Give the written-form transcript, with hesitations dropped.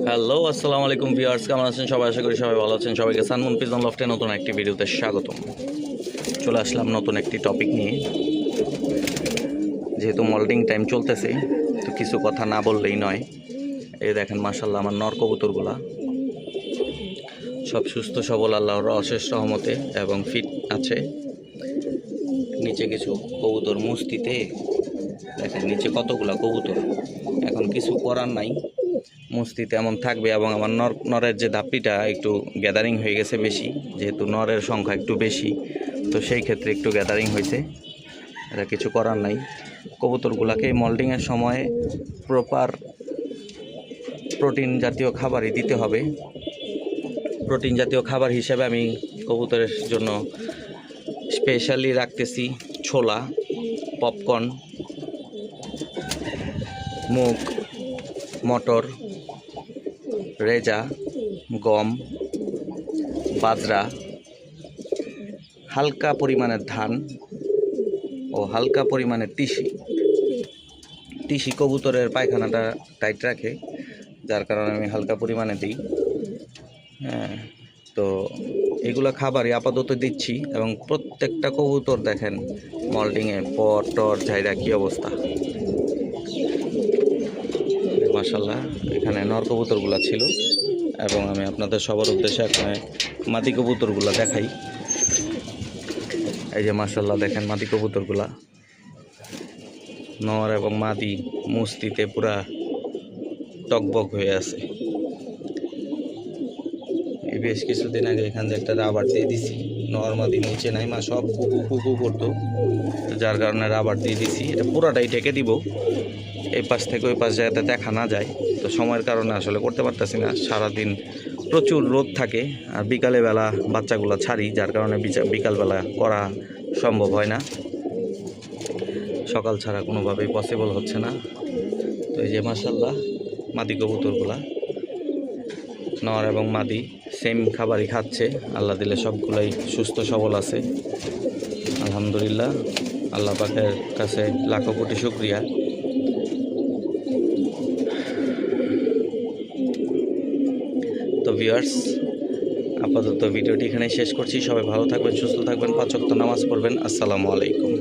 Hello, আসসালামু আলাইকুম viewers, কেমন আছেন সবাই? আশা করি সবাই ভালো আছেন। সবাইকে সানমুন পিজন লফটে নতুন একটি ভিডিওতে স্বাগতম। চলে আসলাম নতুন একটি টপিক নিয়ে। যেহেতু মল্টিং টাইম চলতেছে, তো কিছু কথা না বললেই নয়। এই দেখেন মাশাআল্লাহ আমার নর কবুতরগুলা সব সুস্থ সবল আল্লাহর অশেষ রহমতে এবং ফিট আছে। নিচে কিছু কবুতর মস্তিতে দেখেন, নিচে কতগুলা কবুতর। এখন কিছু করার নাই, মস্তিতে এমন থাকবে। এবং আমার নরের যে ধাপটিটা একটু গ্যাদারিং হয়ে গেছে বেশি, যেহেতু নরের সংখ্যা একটু বেশি, তো সেই ক্ষেত্রে একটু গ্যাদারিং হয়েছে। এটা কিছু করার নাই। কবুতরগুলোকে মল্টিংয়ের সময় প্রপার প্রোটিন জাতীয় খাবারই দিতে হবে। প্রোটিন জাতীয় খাবার হিসেবে আমি কবুতরের জন্য স্পেশালি রাখতেছি ছোলা, পপকর্ন, মুগ, মটর, রেজা, গম, বাজরা, হালকা পরিমাণের ধান ও হালকা পরিমাণের তিসি কবুতরের পায়খানাটা টাইট রাখে, যার কারণে আমি হালকা পরিমাণে দিই। হ্যাঁ, তো এগুলো খাবারই আপাতত দিচ্ছি। এবং প্রত্যেকটা কবুতর দেখেন মল্টিংয়ে পর টর ঝাইরা কী অবস্থা। মাশাআল্লাহ, এখানে নর কবুতরগুলো ছিল এবং আমি আপনাদের সবার উদ্দেশ্যে এখানে মাদি কবুতরগুলো দেখাই। এই যে মাশাআল্লাহ দেখেন মাদি কবুতরগুলা, নর এবং মাদি মস্তিতে পুরা টকবক হয়ে আছে। এই বেশ কিছুদিন আগে এখান থেকে একটা রাবার দিয়ে দিছি, নর মাদি নিচে নাই, মা সব কুকু করতো, যার কারণে রাবার দিয়ে দিছি। এটা পুরাটাই ঢেকে দিব, এই পাশ থেকে ওই পাশ জায়গাতে দেখা না যায়। তো সময়ের কারণে আসলে করতে পারতেছি না। সারাদিন প্রচুর রোদ থাকে, আর বিকালে বেলা বাচ্চাগুলো ছাড়ি, যার কারণে বিকালবেলা করা সম্ভব হয় না। সকাল ছাড়া কোনোভাবেই পসিবল হচ্ছে না। তো এই যে মাশাআল্লাহ মাদি কবুতরগুলা, নর এবং মাদি সেম খাবারই খাচ্ছে। আল্লাহ দিলে সবগুলাই সুস্থ সবল আছে, আলহামদুলিল্লাহ। আল্লাহ পাকের কাছে লাখো কোটি শুকরিয়া। তো ভিউয়ার্স, আপাতত ভিডিওটি এখানে শেষ করছি। সবাই ভালো থাকবেন, সুস্থ থাকবেন, 5 ওয়াক্ত নামাজ পড়বেন। আসসালামু আলাইকুম।